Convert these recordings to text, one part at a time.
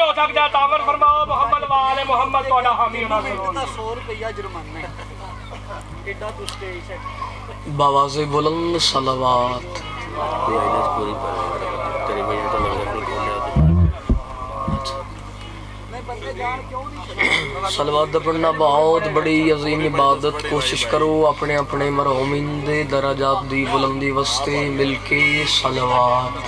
ہو سکتا ہے تاور فرماؤ محمد والے محمد توڑا حامی ہونا ضرور 100 روپیہ جرمانہ ایڈا تو سٹیج ہے باواز بلند صلوات صلوات پڑھنا بہت بڑی عظیم عبادت کوشش کرو اپنے اپنے مرحومین دے درجات دی بلندی واسطے مل کے صلوات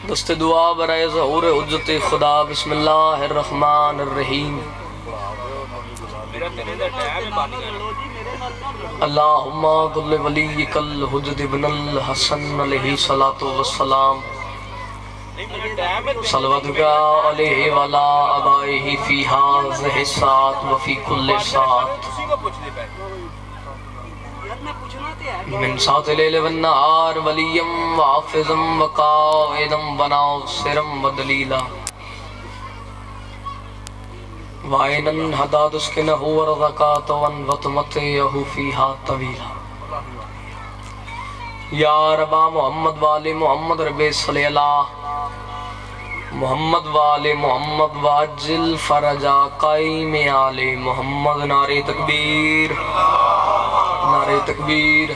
دست دعا برائے ظہور حجت خدا بسم اللہ الرحمن الرحیم اللہم کل ولیک الحجت ابن الحسن علیہ السلام صلواتک علیہ وعلا آبائہ فی ہذہ الساعۃ وفی کل ساعۃ من ساعت اللیل والنہار ولیم وحافظم وقائدم وناصرم ودلیلا وعینن حداد اسکنہ ورزقات وانوطمتیہ فیہا طویلا یا ربا محمد والے محمد رب صلی اللہ محمد والے محمد واجل فرجا قائم آل محمد نعرہ تکبیر نعرہ تکبیر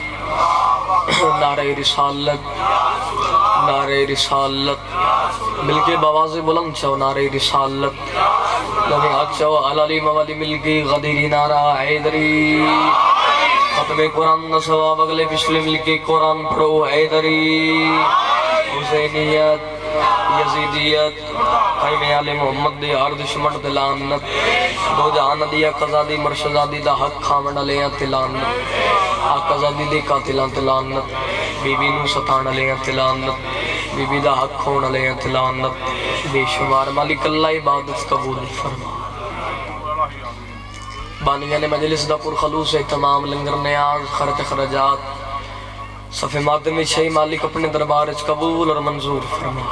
نعرہ رسالت نعرہ رسالت مل کے بواز بلند چاو نعرہ رسالت لگے ہاتھ چاو علالی موالی مل کے غدیری نعرہ حیدری ختم قرآن نصواب اگلے پچھلے مل کے قرآن پڑھو حیدری حسینیت یزیدیت قائم آل محمد دے ہر دشمن دلانت دو جہان دیا قضا دی مرشدہ دی دا حق خامن علیہ تلانت آقا زادی دے قاتلان تلانت بی بی نو ستان علیہ تلانت بی بی دا حق خون علیہ تلانت بے شمار مالک اللہ عبادت قبول فرما بانیان مجلس دا پر خلوص اہتمام لنگر نیاز خرچ خرجات صفحہ مادم شہی مالک اپنے دربارج قبول اور منظور فرما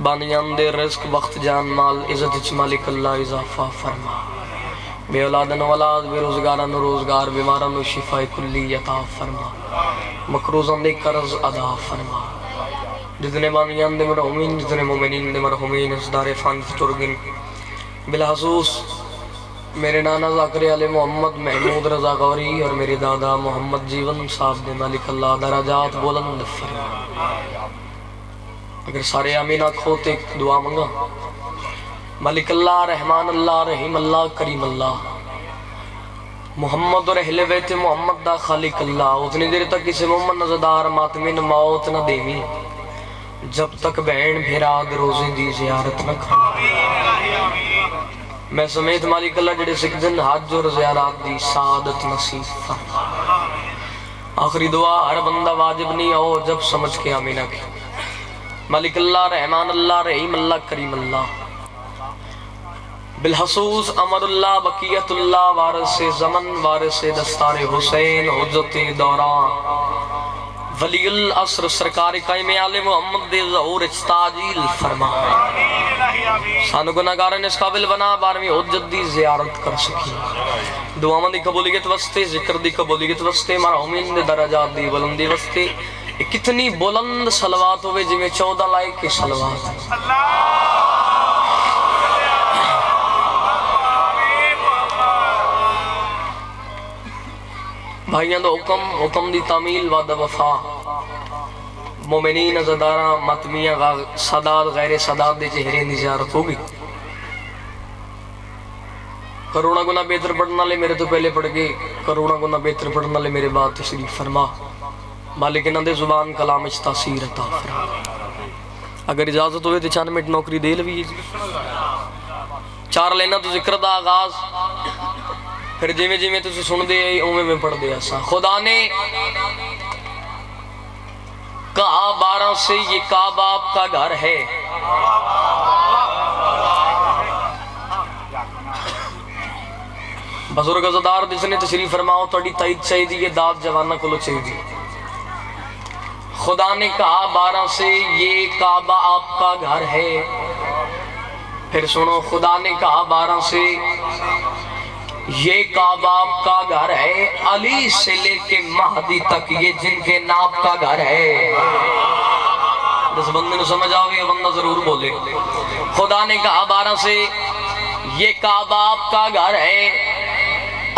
بانیان دے رزق وقت جان مال عزت اچ مالک اللہ اضافہ فرما بے اولادن اولاد بے روزگاران روزگار بیماران و شفاء کلی عطا فرما مکروزان دے قرض ادا فرما جتنے بانیان دے مرحومین جتنے مومنین دے مرحومین اس دار فان فترگن بالحصوص میرے نانا ذاکر علی محمد محمود رضا غوری اور میرے دادا محمد جیون صاحب دے مالک اللہ درجات بلند فرما اگر سارے آمین آنکھوں تے دعا منگا مالک اللہ رحمان اللہ رحیم اللہ کریم اللہ محمد اور اہل بیت محمد دا خالق اللہ اتنی دیر تک اسے محمد نزدار ماتمین موت نہ دیمی جب تک بہن بھیراد روزی دی زیارت نہ کھانا میں سمیت مالک اللہ جڑے سکدن حج اور زیارات دی سعادت نصیب فرما آخری دعا ہر بندہ واجب نہیں ہو جب سمجھ کے آمینہ کی مالک اللہ رحمان اللہ رحیم اللہ کریم اللہ بالحصوص امر اللہ بقیت اللہ وارث زمن وارث دستار حسین حجت دوران ولی العصر سرکار قائم آل محمد دے ظہور تاجیل فرما سانو گناہگارن اس قابل بنا بارمی حجت دی زیارت کر سکی دعا مندی قبولیت وستے ذکر دی قبولیت وستے مرحومین دے درجات دی بلندی وستے کتنی بلند صلوات ہوئے جی میں 14 لائق کی صلوات بھائیاں دو حکم دی تعمیل وعدہ وفا مومنین ازدارہ ماتمیہ صداد غیر صداد دے چہرے نزیارت ہوگی کروڑا گناہ بہتر پڑھنا لے میرے تو پہلے پڑھ گئے کروڑا گناہ بہتر پڑھنا لے میرے بات تشریف فرما مالک نندے زبان کلام اچ تاثیر عطا فرما اگر اجازت ہوئے تو 4 منٹ نوکری دے لوی 4 لینا تو ذکر دا آغاز پھر جی میں تو سن دے اومے میں پڑھ دے ایسا خدا نے کہا 12 سے یہ کعبہ آپ کا گھر ہے بزرگ ازدار جس نے تشریف فرماؤ توڑی تائید چاہی دی یہ داد جوانہ کلو چاہی دی خدا نے کہا 12 سے یہ کعبہ آپ کا گھر ہے پھر سنو خدا نے کہا 12 سے یہ کعبہ آپ کا گھر ہے، علی سے لے کے مہدی تک یہ جن کے ناپ کا گھر ہے۔ جس بندے نے سمجھ آوے بندہ ضرور بولے۔ خدا نے کہا بارہ سے یہ کعبہ آپ کا گھر ہے،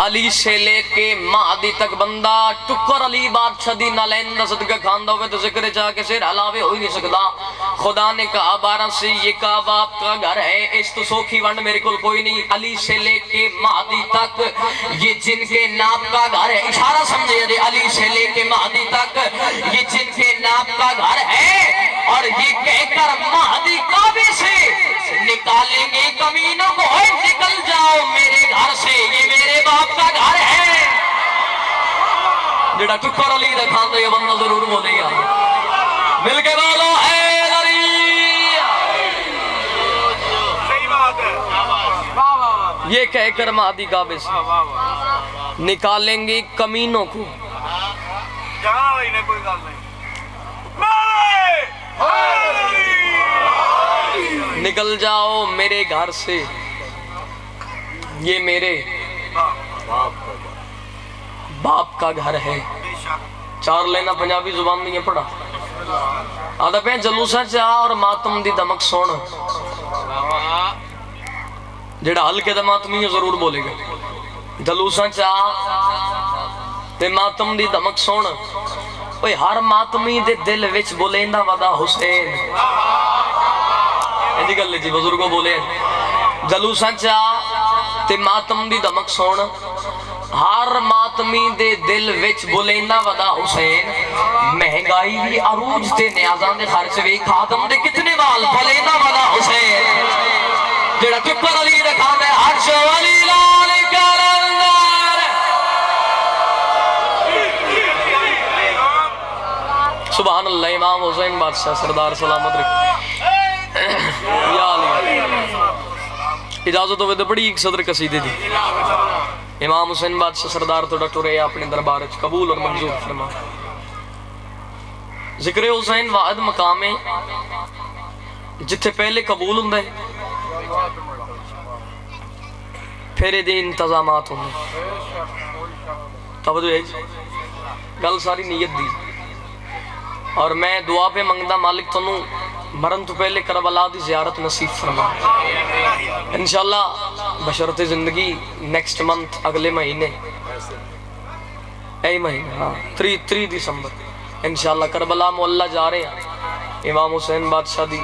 علی سے لے کے مہدی تک بندہ ٹکر علی بادشاہ دی نالین دا صدقہ کھاندا ہوئے تو ذکر چاہ کے سر علاوے ہو ہی نہیں سکتا۔ خدا نے کہا بارہ سے یہ کعبہ آپ کا گھر ہے، اس تو سوکھی ونڈ میرے کل کوئی نہیں، علی سے لے کے مہدی تک یہ جن کے ناپ کا گھر ہے۔ اشارہ سمجھے دے، علی سے لے کے مہدی تک یہ جن کے ناپ کا گھر ہے، اور یہ کہہ کر مہدی کعبے سے نکالیں گے کمینوں کو، اے نکل جاؤ میرے گھر سے، یہ میرے باپ کا گھر ہے۔ جڑا ٹکر علی دا کھاندے یہ بندہ ضرور بولے گا، مل کے بولو اے علی۔ صحیح بات ہے، یہ کہہ کر مہدی کعبے سے نکالیں گے کمینوں کو، جہاں رہی نے کوئی گل نہیں، نکل جاؤ میرے گھر سے، یہ میرے باپ کا گھر ہے۔ چار لینا پنجابی زبان میں یہ پڑھا آدھا پہ جلوسہ چاہ اور ماتم دی دمک سونا، جڑا ہلکے دا ماتمی ضرور بولے گا، جلوسہ چاہ تے ماتم دی دمک سونا، اوہ ہر ماتمی دے دل وچ بولیندا ودا حسین۔ ایجی گل جی بزرگوں بولے، جلوسہ چاہ تے ماتم دی دمک سونا، ہر ماتمی دے دل وچ بولیندا ودا حسین۔ مہنگائی دی عروج تے نیازاں دے خرچ وی خاتم دے کتنے وال بولیندا ودا حسین۔ جڑا ٹکر علی دے کھاندے عرش علی لال کلندر، سبحان اللہ۔ امام حسین بادشاہ سردار سلامت رکھ یا علی۔ اجازت ہوئے تو بڑی ایک صدر قصیدے دی، امام حسین بادشاہ سردار تو ڈاکٹر ہے اپنے دربار قبول اور منظور فرما۔ ذکر حسین واحد مقام ہے جتھے پہلے قبول ہوں دے پھر دے انتظامات ہوں دے۔ توجہ ہے گل ساری نیت دی، اور میں دعا پہ منگدا مالک تنوں مرن تو پہلے کربلا دی زیارت نصیب فرما انشاءاللہ بشرط زندگی۔ نیکسٹ منتھ اگلے مہینے اے مہینے ہاں 3 دسمبر انشاءاللہ کربلا محلہ جا رہے ہیں، امام حسین بادشاہ دی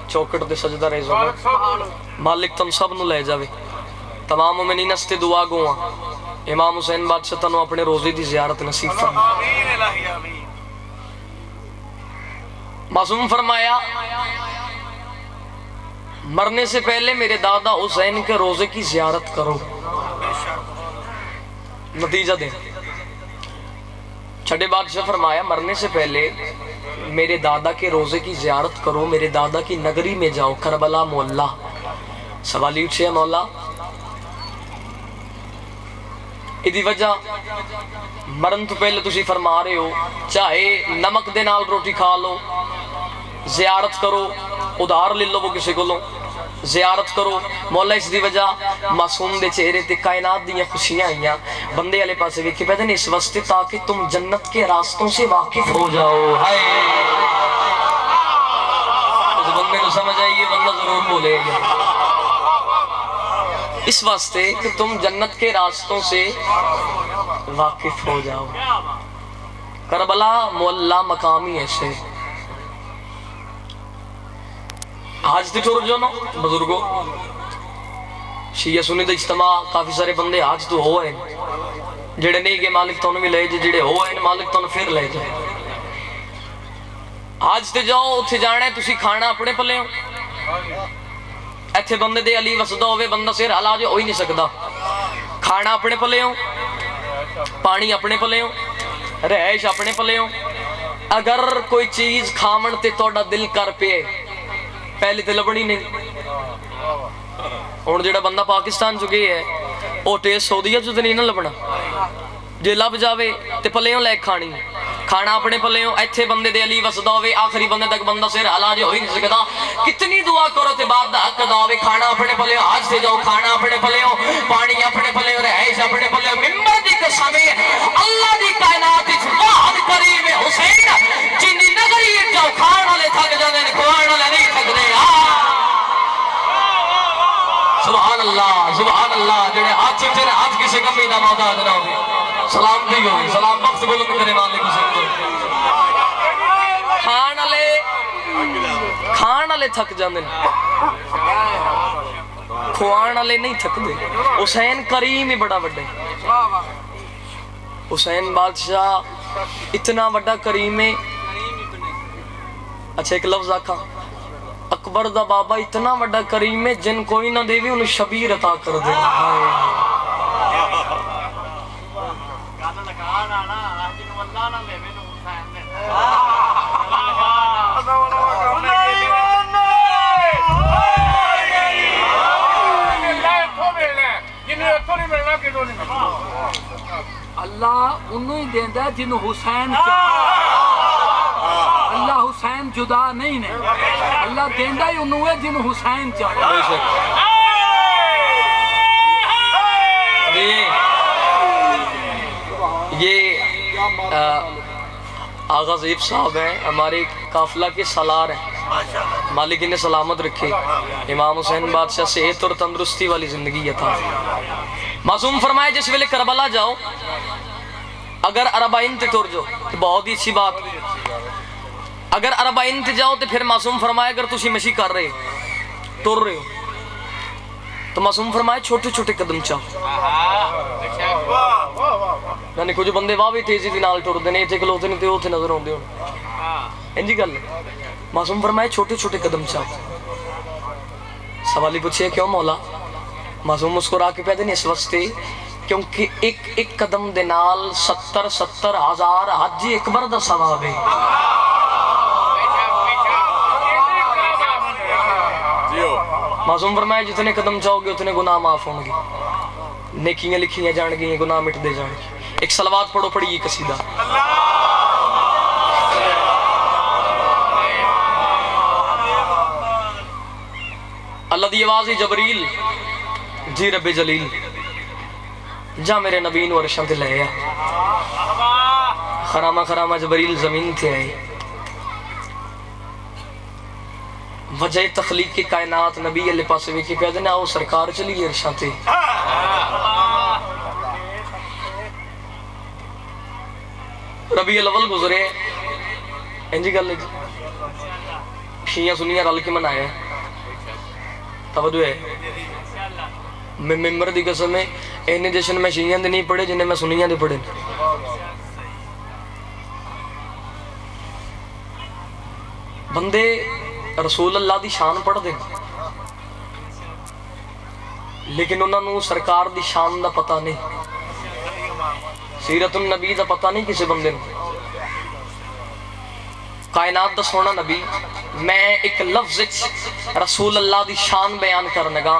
چوکٹ دے سجدہ ریزہ مالک تن سب نو لے جاوے۔ تمام مومنین استے دعا گواں امام حسین بادشاہ تنو اپنے روزے دی زیارت نصیب فرما۔ معصوم فرمایا مرنے سے پہلے میرے دادا حسین کے روزے کی زیارت کرو، نتیجہ دیں۔ چھٹے بادشاہ فرمایا مرنے سے پہلے میرے دادا کے روزے کی زیارت کرو، میرے دادا کی نگری میں جاؤ کربلا مولا۔ سوالی اٹھے مولا ادھی وجہ مرن تو پہلے تسی فرما رہے ہو چاہے نمک دے نال روٹی کھا لو، زیارت کرو، ادھار لے لو وہ کسی کو لو، زیارت کرو مولا۔ اس دی وجہ معصوم دے چہرے تے کائنات دیاں خوشیاں آئیاں، بندے والے پاسے ویکھے پہتے نے اس واسطے تاکہ تم جنت کے راستوں سے واقف ہو جاؤ۔ ہائے اس بندے کو سمجھ آئی یہ بندہ ضرور بولے گا، اس واسطے کہ تم جنت کے راستوں سے واقف ہو جاؤ۔ کربلا مولا مقامی ایسے آج تے ٹور جو نا بزرگوں شیعہ سنی دا اجتماع کافی سارے بندے آج تو ہوئے جڑے نہیں کہ مالک تو بھی لے جڑے ہوئے مالک تو پھر لے جائے۔ آج تے جاؤ اتھے جانا ہے تسی کھانا اپنے پلے ہو، ایتھے بندے دے علی وسدہ ہوئے بندہ سیر علاج ہو ہی نہیں سکتا، کھانا اپنے پلے ہو، پانی اپنے پلے ہو، رہائش اپنے پلے ہو۔ اگر کوئی چیز کھامن تے توڑا دل کر پے پہلے تے لبنی نہیں، اور جڑا بندہ پاکستان چکے ہے وہ ٹیسٹ سعودیہ جو تے نہیں نہ لبنا، جے لب جاوے تے پلیوں لے کھانی، کھانا اپنے پلے ہو ایتھے بندے دے علی وسدا ہوے آخری بندے تک بندہ سر ہلا جو ہی نہیں سکدا کتنی دعا کرو تے بعد دا حق ادا ہوے کھانا اپنے پلے ہو حج تے جاؤ کھانا اپنے پلے ہو پانی اپنے پلے ہو رہائش اپنے پلے ہو ممبر دی قسم اللہ دی کائنات وچ واحد کریم حسین جنی نگری جاؤ کھان والے تھک جاندے نے کھوان والے نہیں تھکدے سبحان اللہ جڑے ہاتھ اٹھے ہاتھ کسی کمی دا محتاج نہ ہوے سلام دی ہوئی سلام وقت بلند کرے مالک حسین کو کھان والے تھک جاندے کھوان والے نہیں تھکدے حسین کریم ہی بڑا بڑا حسین بادشاہ اتنا بڑا کریم ہے اچھا ایک لفظ آکھا اکبر دا بابا اتنا بڑا کریم ہے جن کوئی نہ دے بھی انہیں شبیر عطا کر دے اللہ انہوں ہی دیندہ جنہوں حسین اللہ حسین جدا نہیں نے اللہ دیندہ ہی انہوں ہے جنہوں حسین چاہتا یہ آغا زیب صاحب ہیں ہمارے قافلہ کے سالار ہیں مالک انہیں سلامت رکھے امام حسین بادشاہ صحت اور تندرستی والی زندگی عطا معصوم فرمائے جس ویلے کربلا جاؤ اگر عربائن تے تر جو تو بہت ہی اچھی بات اگر عربائن تے جاؤ تو پھر معصوم فرمائے اگر تسی مشی کر رہے تر رہے ہو تو معصوم فرمائے چھوٹے چھوٹے قدم چاہو یعنی کچھ بندے واہ بھی تیزی دی نال ٹر دینے اتنے کلوتے نہیں تے اوتھے نظر ہوندے ہون انجی گل معصوم فرمائے چھوٹے چھوٹے قدم چاہو سوالی پوچھے کیوں مولا معصوم مسکرا کے پہ دینے اس واسطے کیونکہ ایک قدم دے نال 70 ہزار حج اکبر دا ثواب ہے معصوم فرمائے جتنے قدم چاہو گے اتنے گناہ معاف ہوں گے نیکیاں لکھیاں جان گی گناہ مٹ دے جان گے ایک صلوات پڑھو پڑھی یہ قصیدہ اللہ دی آواز جبریل جی رب جلیل جا میرے نبی نو عرشاں تے لے خرامہ خرامہ جبریل زمین تے آئے وجہ تخلیق کی کائنات نبی اللہ پاسے ویکھی پہ دینا آؤ سرکار چلی عرشاں تے ربیع الاول گزرے انجی گل ہے شیعہ سنیاں رل کے منایا توجہ ہے میں ممبر دی قسم ہے اینے جشن میں شیعہ دے نہیں پڑھے جنہیں میں سنیاں دے پڑھے بندے رسول اللہ دی شان پڑھ دے لیکن انہوں نے سرکار دی شان دا پتہ نہیں سیرت النبی دا پتہ نہیں کسی بندے نے کائنات دا سونا نبی میں ایک لفظ رسول اللہ دی شان بیان کرنے گا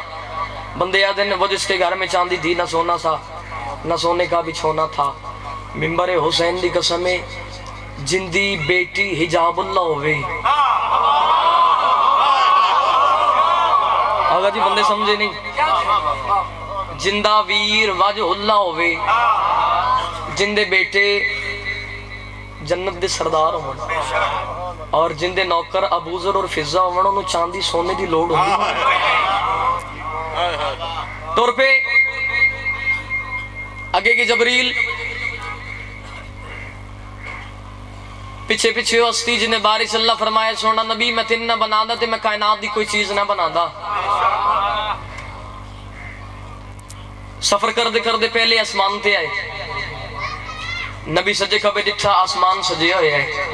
بندے یادیں وہ جس کے گھر میں چاندی تھی نہ سونا تھا نہ سونے کا بچھونا تھا ممبر حسین دی قسم جندی بیٹی حجاب اللہ ہوئے آگا جی بندے سمجھے نہیں جندہ ویر واجہ اللہ ہوئے جندے بیٹے جنت دے سردار ہوئے اور جندے نوکر ابوذر اور فضہ ہوئے انہوں چاندی سونے دی لوڑ ہوئی طور پہ آگے کی جبریل پیچھے پیچھے ہستی جنہیں بارش اللہ فرمائے سونا نبی میں تین نہ بنا دا تے میں کائنات دی کوئی چیز نہ بنا دا سفر کر دے پہلے آسمان تے آئے نبی سجے کبھی ڈٹھا آسمان سجے ہوئے ہے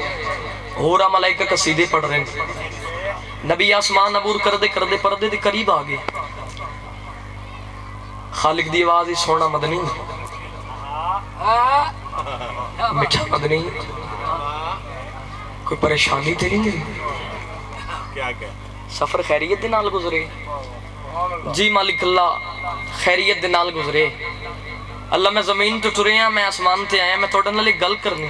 ہورا ملائکہ قصیدے پڑھ رہے ہیں نبی آسمان عبور کر دے پردے دے قریب آگے خالق دی آواز ہی سونا مدنی مٹھا مدنی کوئی پریشانی تے نہیں سفر خیریت دے نال گزرے جی مالک اللہ خیریت دے نال گزرے اللہ میں زمین تو ٹرے ہیں میں آسمان تے آیا میں توڑن لے گل کرنی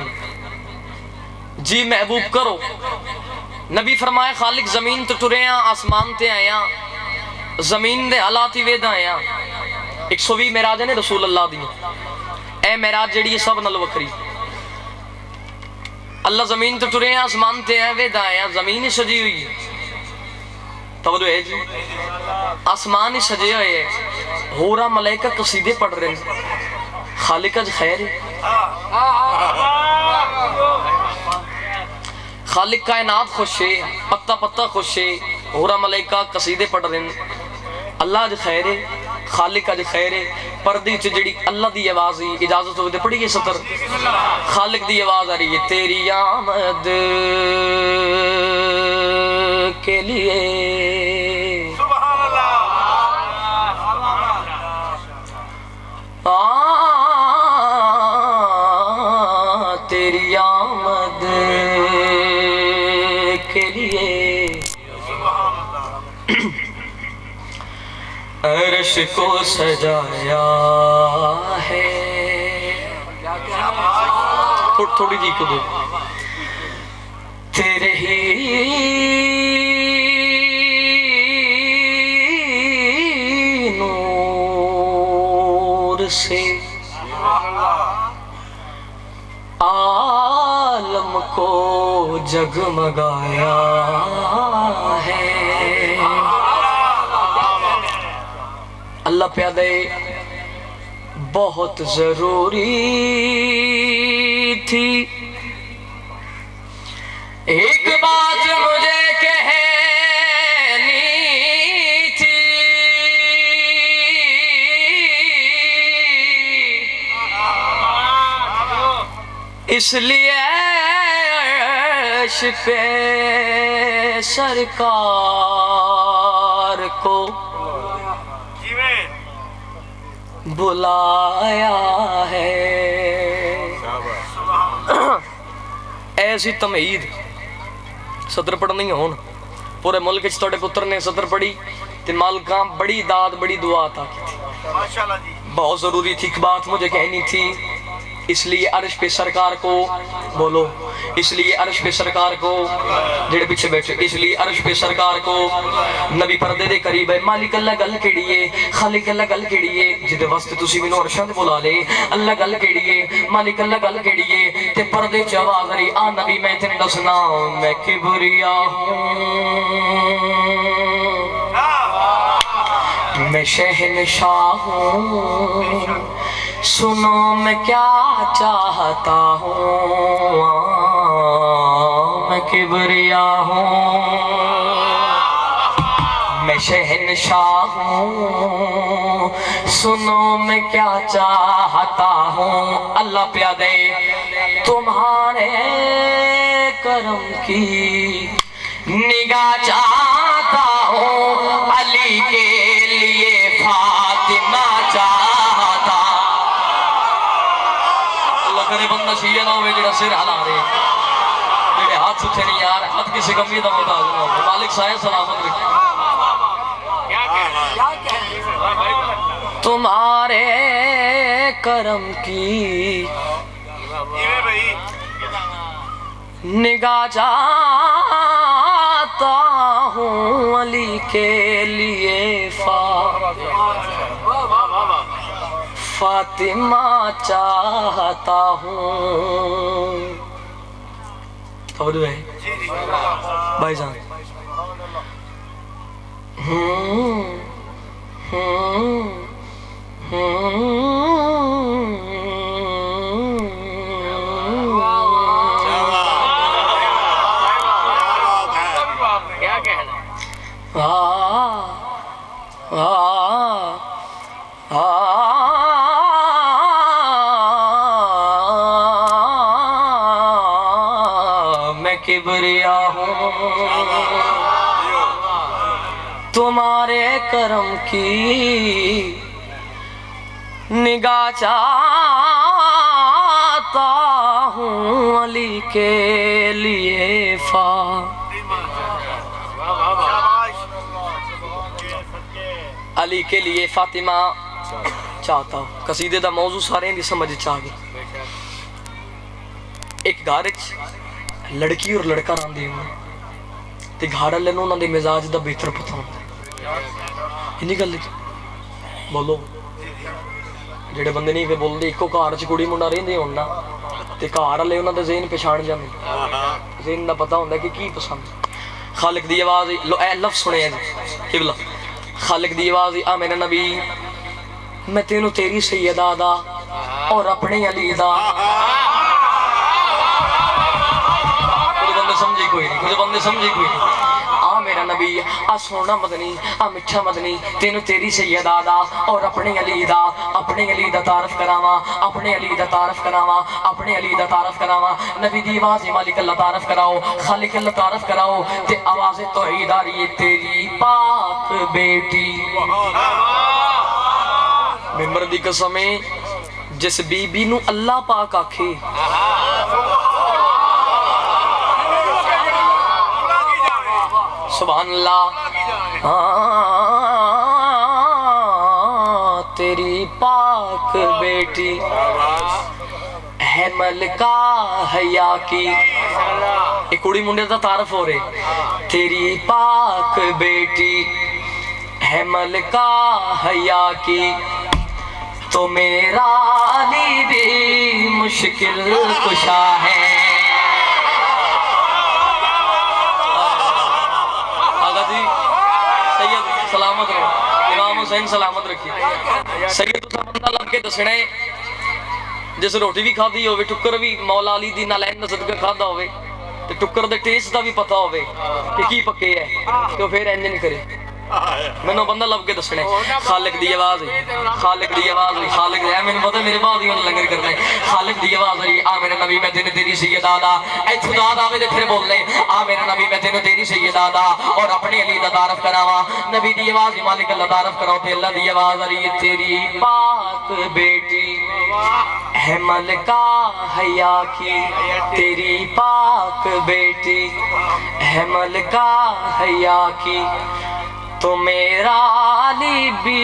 جی محبوب کرو. نبی فرمائے خالق زمین تو ٹرے ہیں آسمان تے آیا زمین دے حالات ہی ویدہ آیا. 120 معراج نے رسول اللہ دی. اے معراج جڑی سب نال وکری. اللہ زمین تو ٹرے ہیں آسمان تے آیا ویدہ آیا زمین ہی سجی ہوئی. توجہ ہے جی آسمان ہی سجے ہوئے ہے. ہورا ملائکہ قصیدے پڑھ رہے ہیں. خالق اج خیر ہے. خالق کائنات خوش ہے. پتہ پتہ خوش ہے. ہورا ملائکہ قصیدے پڑھ رہے ہیں. اللہ اج خیر ہے. خالق اج خیر ہے. پردی چ جڑی اللہ دی آواز ہی اجازت ہوئے تے پڑھیے سطر. خالق دی آواز آ رہی ہے تیری آمد کے لیے سبحان اللہ تیری آمد کے لیے عرش کو سجایا ہے. تھوڑی جی کو دو. تیرے ہی نور سے عالم کو جگمگایا ہے. اللہ پیادے بہت ضروری تھی ایک بات مجھے کہنی تھی. اس لیے عرش پہ سرکار کو بلایا ہے. ایسی تمہید صدر پڑھ نہیں ہون. پورے ملک اس توڑے پتر نے صدر پڑھی تے مالکاں بڑی داد بڑی دعا عطا کی تھی. بہت ضروری تھی. ایک بات مجھے کہنی تھی اس لیے عرش پہ سرکار کو بولو. اس لیے عرش پہ سرکار کو جڑے پیچھے بیٹھے اس لیے عرش پہ سرکار کو نبی پردے دے قریب ہے. مالک اللہ گل کیڑی ہے خالق اللہ گل کیڑی ہے جدے واسطے تسی مینوں عرشاں تے بلا لے. اللہ گل کیڑی ہے مالک اللہ گل کیڑی ہے تے پردے چ آواز آ رہی آ نبی میں تینے دسنا میں کبریا ہوں میں شہنشاہ ہوں. سنو میں کیا چاہتا ہوں میں کبریا ہوں میں شہنشاہ ہوں. سنو میں کیا چاہتا ہوں. اللہ پیادے تمہارے کرم کی نگاہ چاہتا ہوں. علی کے لیے فاطمہ چاہتا. اللہ کرے بندہ شیعہ نہ ہوئے جڑا سر ہلا رہے جڑے ہاتھ اٹھے نہیں یار حد کسی کمی دا محتاج نہ ہو. مالک صاحب سلامت رکھے. تمہارے کرم کی نگاہ چاہتا ہوں. علی کے لیے فاطمہ چاہتا ہوں. توجہ ہے بھائی جان. میں کبریا ہوں تمہارے کرم کی نگاہ چاہتا ہوں. علی کے لیے علی کے لیے فاطمہ چاہتا ہوں. قصیدے دا موضوع سارے دی سمجھ چاہ گئے. ایک گھر لڑکی اور لڑکا راندے ہوں تے گھر والے نوں انہاں دے مزاج دا بہتر پتہ ہوندا انہی گل بولو جڑے بندے نہیں پہ بولدے اکو گھر چ کڑی منڈا رہندے ہون نا تے گھر والے انہاں دے ذہن پہچان جاندے ذہن دا پتہ ہوندا کہ کی پسند خالق دی آواز لو اے لفظ سنے جی قبلہ خالق دی آواز آ میرے نبی میں تینوں تیری سیدہ دا اور اپنے علی دا کچھ بندے سمجھے کوئی نہیں آ میرا نبی آ سونا مدنی آ مٹھا مدنی تینوں تیری سیدہ دا اور اپنے علی دا تعارف کراواں اپنے علی دا تعارف کراواں نبی دی آواز مالک اللہ تعارف کراؤ خالق اللہ تعارف کراؤ تے آواز توحید آ رہی ہے تیری پاک بیٹی ممبر دی قسمیں جس بی بی نو اللہ پاک آکھے سبحان اللہ تیری پاک بیٹی ہے ملکہ حیا کی ایک کڑی منڈے دا تعارف ہو رہے تیری پاک بیٹی ہے ملکہ حیا کی تو میرا علی بھی مشکل کشا ہے آقا جی سید سلامت رہو امام حسین سلامت رکھیے سید تو بندہ لگ کے دسنا ہے جس روٹی بھی کھا دی ہوئے ٹکر بھی مولا علی دی نالین صدقہ کھا دا ہوئے تو ٹکر دے ٹیسٹ دا بھی پتہ ہوئے کہ کی پکے ہے تو پھر انجن کرے میں نے بندہ لب کے دسنے خالق دی آواز ہے خالق دی آواز ہے خالق دی میں نے پتہ میرے بعد ہی انہوں لنگر کرنا ہے خالق دی آواز ہے آ میرے نبی میں تیری سیدہ دا اے خدا دا آوے دے پھر بول لے آ میرے نبی میں تیری سیدہ دا اور اپنے علی دا تعارف کراواں نبی دی آواز ہے مالک اللہ تعارف کراؤ تے اللہ دی آواز ہے تیری پاک بیٹی ہے ملکہ حیا کی تیری پاک بیٹی ہے ملکہ حیا کی تو میرا علی بھی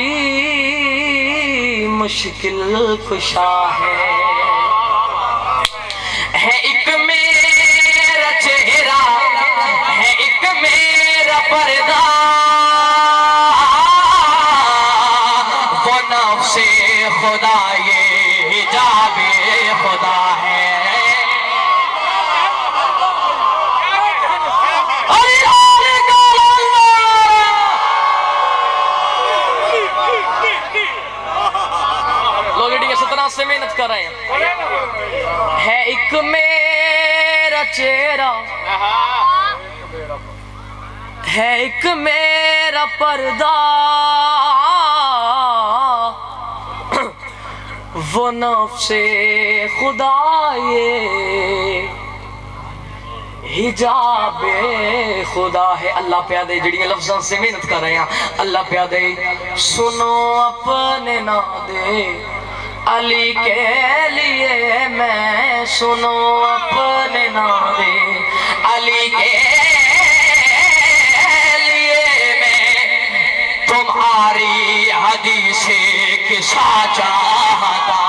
مشکل کشا ہے ایک میرا چہرہ ہے ایک میرا پردہ وہ نفس خدا یہ حجاب خدا ہے سے محنت کر رہے ہیں ہے ایک میرا چہرہ ہے ایک میرا پردہ وہ نفس خدا یہ حجاب خدا ہے اللہ پیادے جڑیاں لفظاں سے محنت کر رہے ہیں اللہ پیادے سنو اپنے نادے علی کے لیے میں سنو اپنے نادے علی کے لیے میں تمہاری حدیث قصہ چاہتا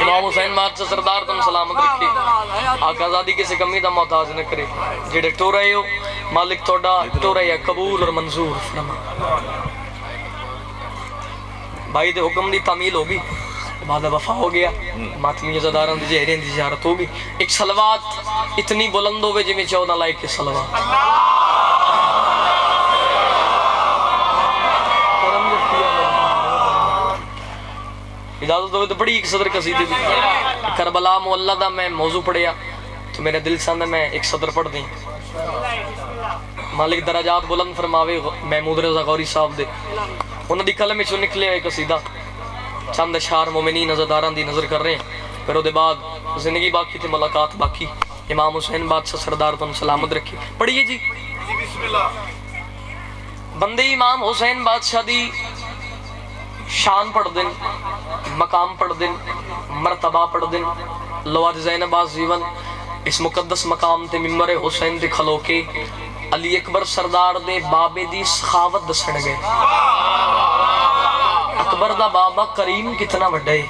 امام حسین بادشاہ سردار تم سلامت رکھے آقا زادی کسی کمی دا محتاج نہ کرے جڑے ٹو رہے ہو مالک توڑا ٹو رہے ہیں قبول اور منظور فرما بھائی دے حکم دی تعمیل ہوگی بعد وفا ہو گیا ماتمی عزاداران دی جہرین دی زیارت ہوگی ایک صلوات اتنی بلند ہوئے جی میں 14 لائک کے صلوات اجازت ہوئے تو بڑی ایک صدر قصیدے دی کربلا معلہ دا میں موضوع پڑھیا تو میرے دل ساندہ میں ایک صدر پڑھ دیں مالک درجات بلند فرماوے محمود رضا غوری صاحب دے انہوں دی کلم میں چو نکلے ہوئے قصیدہ چند اشعار مومنین عزاداران دی نظر کر رہے ہیں پھر وہ دے بعد زندگی باقی تھی ملاقات باقی امام حسین بادشاہ سردار تم سلامت رکھے پڑھئے جی بندے امام حسین بادشاہ دی شان پڑھ دن مقام پڑھ دن مرتبہ پڑھ دن لواج زینب آزیون اس مقدس مقام تے ممبر حسین تے کھلو کے علی اکبر سردار دے بابے دی سخاوت دسن گئے اکبر دا بابا کریم کتنا وڈے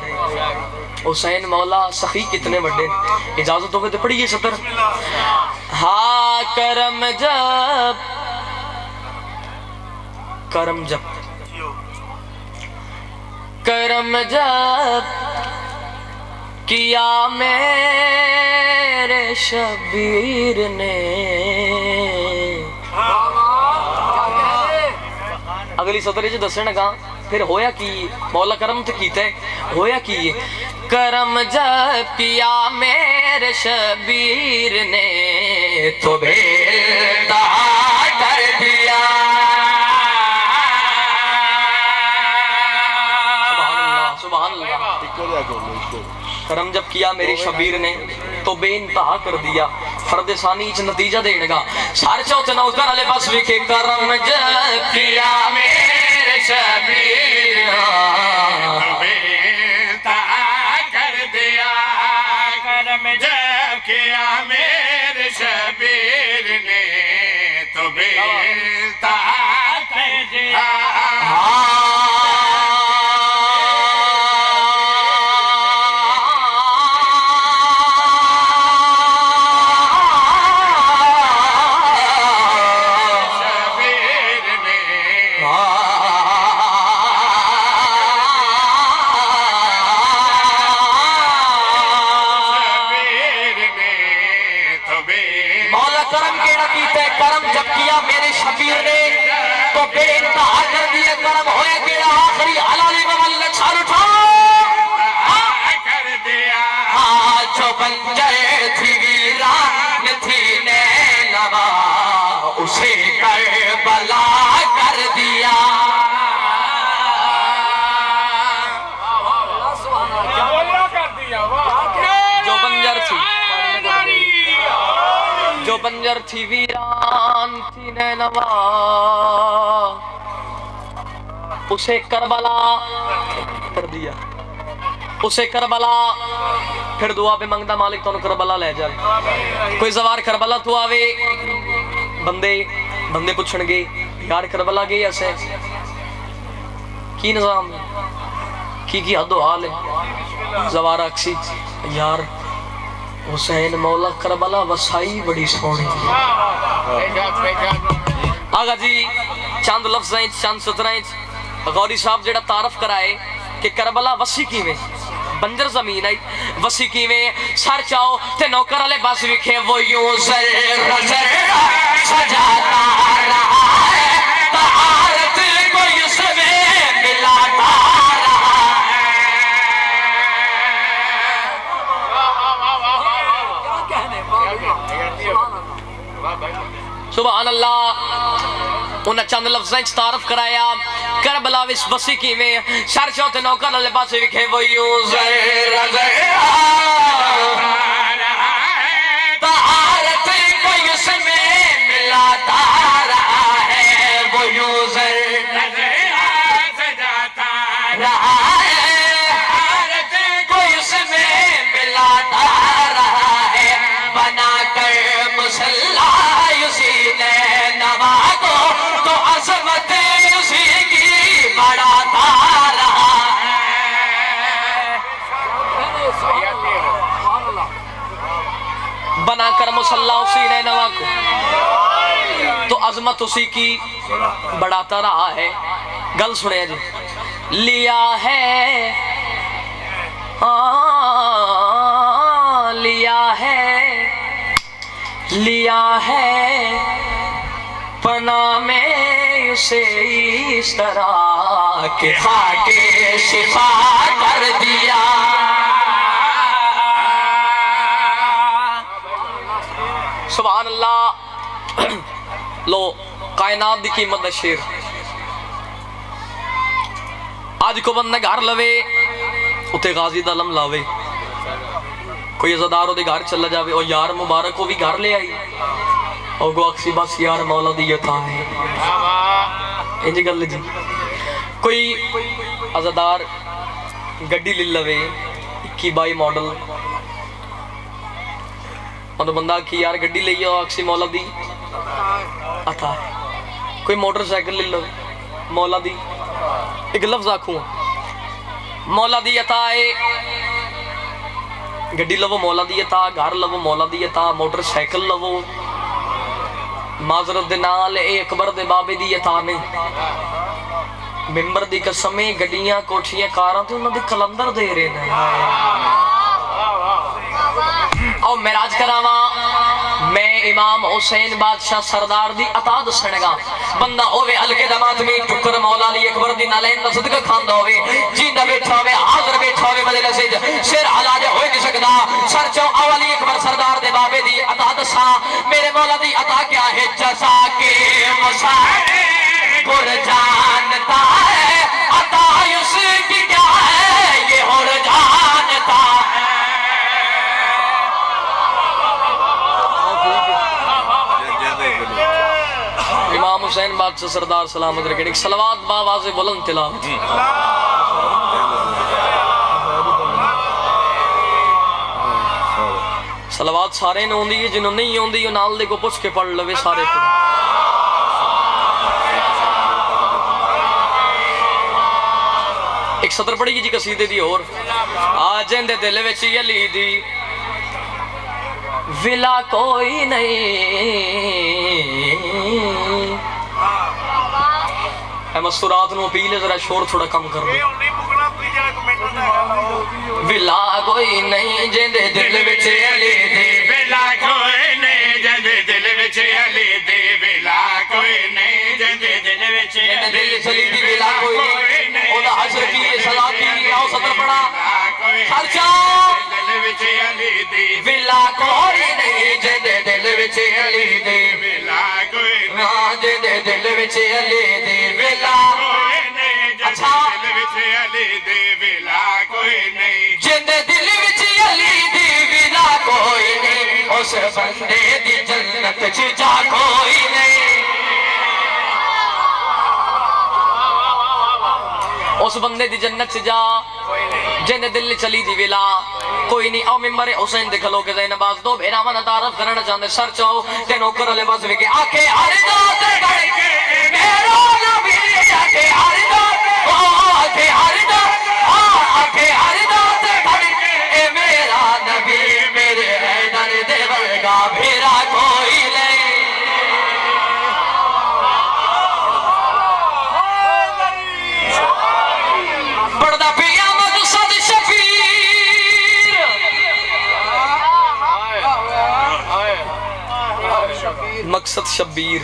حسین مولا سخی کتنے بڑے، اجازت ہوگی تو پڑھیے سطر. ہاں کرم جب کرم جب کرم جب کیا میرے شبیر نے. اگلی سطر جو دسنے لگا پھر ہویا کی مولا کرم تو کیتا ہے، ہویا کی کرم جب کیا میرے شبیر نے تو بے انتہا کر دیا. سبحان اللہ. کرم جب کیا میری شبیر نے تو بے انتہا کر دیا. فرد ثانی اچ نتیجہ دینے گا سار چوتھ نوکر علی بس وکھے کرم جب کیا میرے شبیر نے بے انتہا کر دیا. کرم جب کیا میرے شبیر نے تو بے انتہا کر دیا. کرم جب کیا میرے شبیر نے تو بے انتہا کر دیا. کرم ہوئے کہ آخری حلالی مملہ چھار اٹھا کر دیا. جو بنجر تھی ویران تھی نینوا اسے کربلا کر دیا. جو بنجر تھی جو بنجر تھی ویران تھی نینوا اسے کربلا کر دیا. اسے کربلا پھر دعا پہ منگتا مالک تو کربلا لے جائے. کوئی زوار کربلا تو آوے بندے پوچھن گے یار کربلا گئی ایسے کی نظام کی حد و حال ہے. زوار اکسی یار حسین مولا کربلا وسائی بڑی سونی. آگا جی چند لفظ ہیں چند سطریں غوری صاحب جڑا تعارف کرائے کہ کربلا وسی کی میں بنجر زمین آئی وسی کی میں سر چاہو تے نوکر والے بس وکھے وہ یوں زر سجاتا رہا ہے طہارت کو اس میں ملاتا سبحان اللہ. انہیں چند لفظیں تعارف کرایا کربلا وسی کی میں سر چوتھ نوکر والے پاس وکھے وہ یوں زر طہارت کو اس میں ملاتا رہا ہے. وہ یوں زر سجاتا رہا ہے طہارت کو اس میں ملاتا رہا ہے. بنا کر مسلح اسی نے نوا کو تو عظمت اسی کی بڑھاتا رہا ہے. بنا کر مسلح اسی نے نوا کو تو عظمت اسی کی بڑھاتا رہا ہے. گل سنے جی لیا ہے لیا ہے پناہ میں اسے اس طرح کہ خاک شفا کر دیا. سبحان اللہ. لو کائنات دی قیمت دا شیر آج کو بندہ گھر لوے اتے غازی دا لم لاوے. کوئی عزادار ہو دے گھر چلا جاوے اور یار مبارک کو بھی گھر لے آئی اور گو اکسی بس یار مولا دی عطا ہے. انجی گل جی کوئی عزادار گڈی لے لوے 21-22 ماڈل اور بندہ کی یار گڈی لئی اور اکسی مولا دی عطا ہے. کوئی موٹر سائیکل لے لو مولا دی ایک لفظ آکھوں مولا دی عطا ہے گڈی لو مولا دی عطا، گھر لو مولا دی عطا، موٹر سائیکل لو معذرت دے نال اے اکبر دے بابے دی عطا نہیں. ممبر دی قسم گڈیاں کوٹھیاں کاراں تے انہاں دی کلندر دے رہے نے. او معراج کراواں میں امام حسین بادشاہ سردار دی عطا دسن گا. بندہ ہوے ہلکے دا ماتمی ٹکر مولا علی اکبر دی نالین دا صدقہ کھاندا ہوے، جیندا بیٹھا ہوے، حاضر بیٹھا ہوے مجلس وچ، سر ہلا جے ہوئے نہیں سکدا. سر چوں علی اکبر سردار دے بابے دی عطا دساں. میرے مولا دی عطا کیا ہے؟ جزا کے مسائل پر جانتا ہے عطا اس کی کیا ہے یہ اور جانتا ہے. امام حسین بادشاہ سردار سلامت رکھیں. ایک صلوات باواز بلند تلاوت. صلوات سارے نے ہوندی ہے، جنہوں نہیں ہوندی وہ نال دے کو پوچھ کے پڑھ لوے سارے پڑھ. ایک سطر پڑھی جی قصیدے دی اور آجن دے دل وچ علی دی ولا کوئی نہیں. اے مستورات نو اپیل ہے ذرا شور تھوڑا کم کر دو. ولا کوئی نہیں جندے دل وچ علی دی، ولا کوئی نہیں جندے دل وچ علی دی، ولا کوئی نہیں جندے دل وچ دل چلی دی ولا کوئی نہیں. او دا حشر کی سزا کی آؤ سطر پڑھا خرچہ. دل وچ علی دی، ولا کوئی نہیں جندے دل وچ علی دی، ولا کوئی ہاں جندے دل وچ علی دی ولا نہیں اچھا دل وچ علی دی، ولا کوئی نہیں جندے دل وچ علی دی ولا کوئی نہیں. اس بندے دی جنت چ جا کوئی نہیں. اس بندے دی جنت چ جا جن دل چلی دی ولا کوئی نہیں. او ممبر حسین دے کھلو کے زینب باز دو بھیرا من تعارف کرنا چاہندے. سر چاہو تے نوکر والے بس وی کے آکھے ہر ذات کر کے میرا نبی آکھے ہر ذات آکھے ہر ذات آکھے ہر ذات کر کے اے میرا نبی میرے حیدر دے ورگا بھیرا کوئی نہیں. پردہ پیا مقصد شفیر مقصد شبیر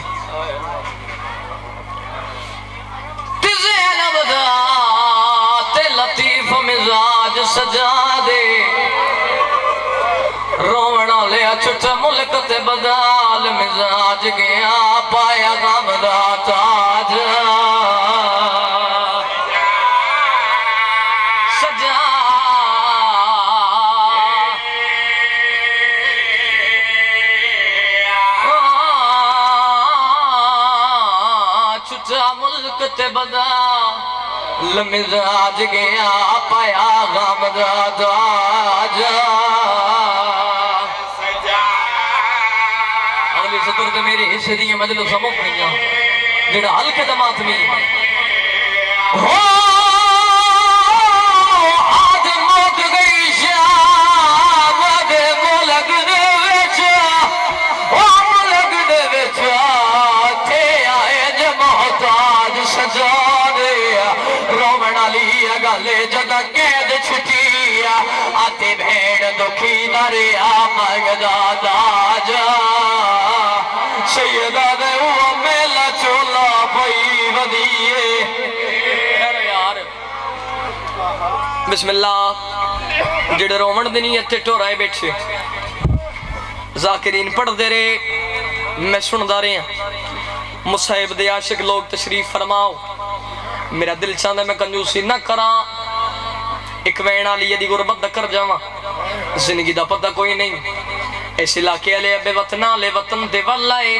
تزین بدات لطیف مزاج سجا دے رونا لیا چھٹ ملک تے بدال مزاج گیا پایا غم دا تاج ملک تے بدا لمزاج گیا پایا غم دا تاج. اگلی سطر تے میرے حصے دی مجلس مک گیا جڑا ہلکے دا ماتمی ہو آج موت گئی شام دے ملک دے وچ او ملک دے وچ تے آئے جو محتاج سجا دے رومن علی گالے جدا قید چھٹی آتے بھیڑ دکھی دریا مگدا داج سیدہ دے وہ میلا چولا پئی ودیے. بسم اللہ جڑے رومن دی نیت تے ٹورائے بیٹھے ذاکرین پڑھ دے رہے میں سن دا رہے ہیں. مصحب دے عاشق لوگ تشریف فرماؤ. میرا دل چاہتا ہے میں کنجوسی نہ کراں ایک وینا لیے دی غربت دا کر جاواں. زندگی دا پتہ کوئی نہیں اس علاقے والے بے وطناں لے وطن دے ول آئے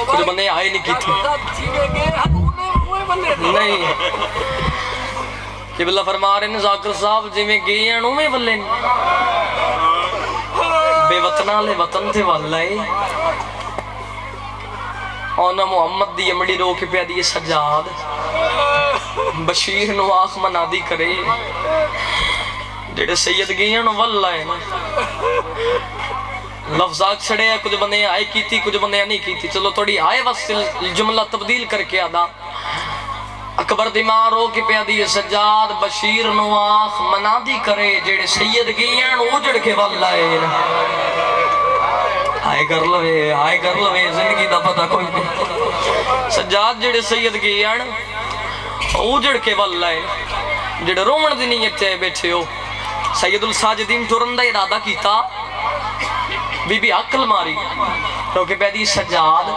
کچھ بندے آئے نہیں کی تھی نہیں قبلہ فرما رہے ہیں ذاکر صاحب جی میں گئی ہیں میں ولے بے وطناں لے وطن دے ول آئے اونا محمد دی امڑی رو کے پیا دی سجاد بشیر نو آخ منادی کرے جڑے سید گئے نو واللہ ہے لفظات چھڑے ہیں، کچھ بندے آئے کی تھی کچھ بندے نہیں کی تھی، چلو تھوڑی آئے وصل جملہ تبدیل کر کے آدھا اکبر دیمار ہو کے پہ دی سجاد بشیر نو آخ منادی کرے جڑے سید گئے نو اجڑ کے واللہ ہے آئے کر لوے زندگی دا پتہ کوئی نہیں سجاد جڑے سید گئے نو اجڑ کے واللہ ہے جڑے رومن دی نیت ہے بیٹھے ہو سید الساجدین ٹرن دا ارادہ کیتا بی بی عقل ماری کیونکہ پیدی سجاد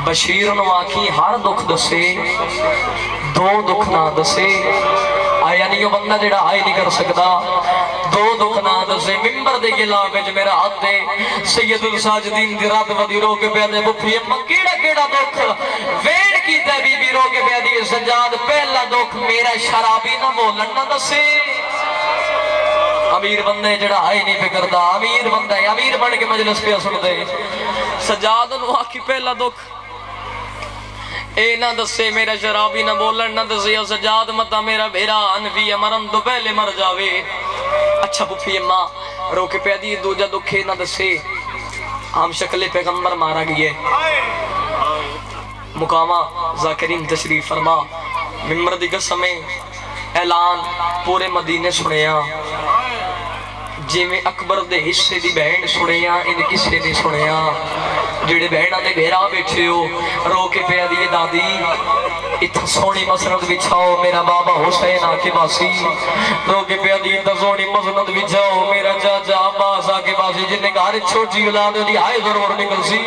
بشیر نو آکھی ہر دکھ دسے دو دکھ نہ دسے آیا نہیں وہ بندہ جڑا آئے نہیں کر سکتا دو دکھ نہ دسے ممبر دے گلا بچ میرا ہاتھ دے سید الساجدین دی رات ودی رو کے پیادے بپھی اما کیڑا کیڑا دکھ ویڑ کیتا بی بی رو کے پیادی سجاد پہلا دکھ میرا شرابی نہ بولن نہ دسے امیر بندے جڑا آئے نہیں پہ کردا امیر بندہ ہے امیر بن کے مجلس پہ سن دے سجاد نو آکھی پہلا دکھ اے نہ دسے میرا شرابی نہ بولن نہ دسے سجاد متا میرا بھیرا انفی مرن تو پہلے مر جاوے اچھا پپھی اماں رو کے پیادی دوجہ دکھے نہ دسے عام شکل پیغمبر مارا گئے مقامہ ذاکرین تشریف فرما ممبر دی قسمیں اعلان پورے مدینے سنیا جی میں اکبر دے حصے دی بہن سنیا ان کسے نے سنیا جڑے بہنہ دے بھیرا بیٹھے ہو رو کے پہ دیئے دادی اتھا سونی مسند بچھاؤ میرا بابا حسین آکے باسی رو کے پہ دیئے اتھا سونی مسند بچھاؤ میرا چاچا عباس آکے باسی جنہیں کہا چھوٹی اولاد ہولی آئے ضرور نکل سی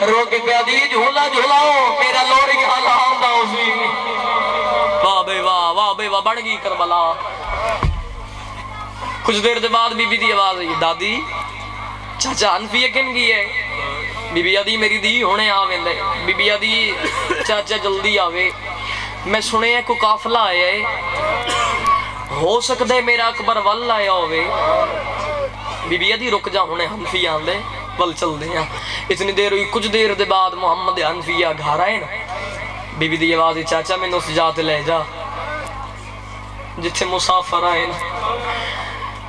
رو کے پہ دیئے جھولا جھولاؤ میرا لوری حالام دا اسی واہ بے واہ بڑھ گئی کربلا کچھ دیر دے بعد بی بی دی آواز آئی دادی چاچا انفی کن گئی ہے بی بی آدھی میری دی ہونے آویں دے بی بی آدھی چاچا جلدی آوے میں سنے ہیں کو قافلہ آیا ہے ہو سکتا ہے میرا اکبر وال آیا ہوئے بی بی آدھی رک جا ہونے انفی آن دے ول چل دے ہیں اتنی دیر ہوئی کچھ دیر دے بعد محمد انفی گھر آئے نا بی بی دی آواز چاچا میں نو سجات لے جا جتھے مسافر آئے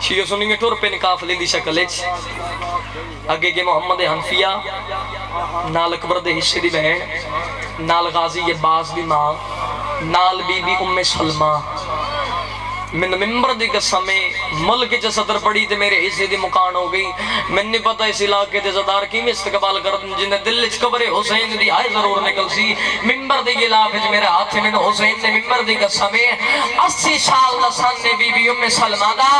شیعہ سنی گے ٹور پہ نکافلے دی شکل اگے گے محمد حنفیہ نال اکبر دے حصے دی بہن نال غازی عباس دی ماں نال بی بی ام سلمہ من ممبر دی قسمیں ملک چا صدر پڑی تے میرے حصے دی مکان ہو گئی میں نے پتہ اس علاقے تے زدار کی میں استقبال کردن جنہیں دل قبر حسین دی آئے ضرور نکل سی ممبر دی علاقے چا میرے ہاتھ میں حسین نے ممبر دی قسمیں 80 سال لسان نے بی بی ام سلمہ دا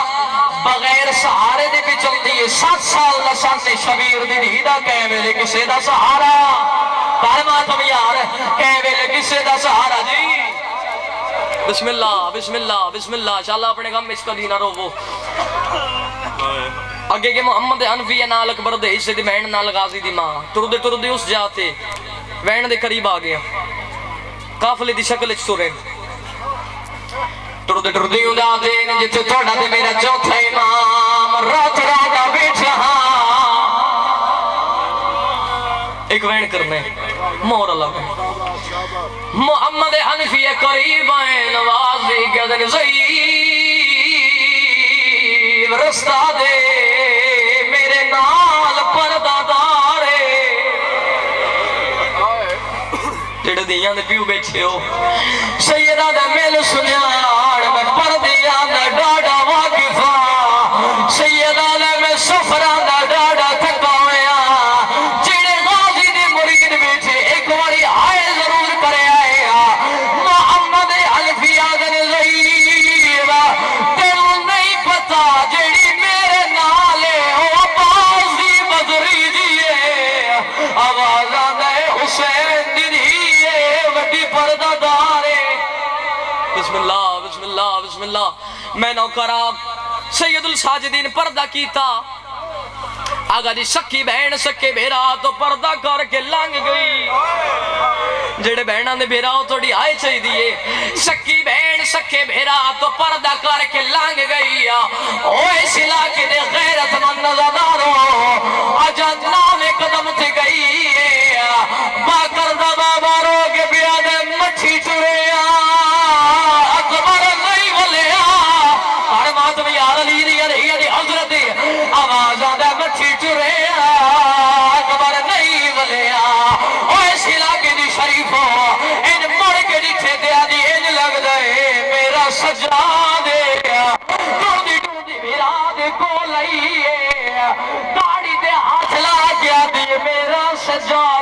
بغیر سہارے دے بھی چل دیئے 7 سال لسان نے شبیر دی دیدہ کہے ویلے کسے دا سہارا پارماتم یار کہے ویلے کسے دا سہارا جی بسم اللہ بسم اللہ بسم اللہ انشاءاللہ اپنے غم اس کا دینہ رو وہ اگے کے محمد حنفیہ نال اکبر دے حصے دی بہن نال غازی دی ماں ٹردے اس جاتے وین دے قریب آ گیا قافلے دی شکل اچھ سورے ٹردے ہوں جاتے جتے توڑا دے میرا چوتھا امام رات راتا بیٹھ رہا ایک وین کرنے مور اللہ میں محمد حنفی قریب آئے نوازی گدن زیب رستہ دے میرے نال پردہ دارے جڑے دیاں دے پیو بیٹھے ہو سیدہ دے میل سنیاڑ میں پردیاں دے ڈاڑا واقفا سیدہ دے میں سفران دے ڈاڑا تھکا ہویا جڑے غازی دے مرید بیٹھے ایک واری آئے ضرور کرے آئے محمد حنفی آدن زہیب تیروں نہیں پتا جڑی میرے نالے ہو بازی بدری دیئے آواز آدھے حسین دیئے وڈی پردہ دارے بسم اللہ بسم اللہ بسم اللہ میں نوکراب سید الساجدین پردہ کیتا آگا دی سکی بہن سکے بھیرا تو پردہ کر کے لنگ گئی جڑے بہنہ نے بھیرا ہو تھوڑی آئے چاہی دیئے سکی بہن سکے بھیرا تو پردہ کر کے لنگ گئی اوہ اس علاقے دے غیرت من نظدارو اجاد نام قدم تھی گئی باکر دا بابا رو کے بیادے مٹھی چوریا سجادے ٹوڑی ٹوڑی میرا دے کو لئیے داڑی دے ہاتھ لا گیا دی میرا سجادے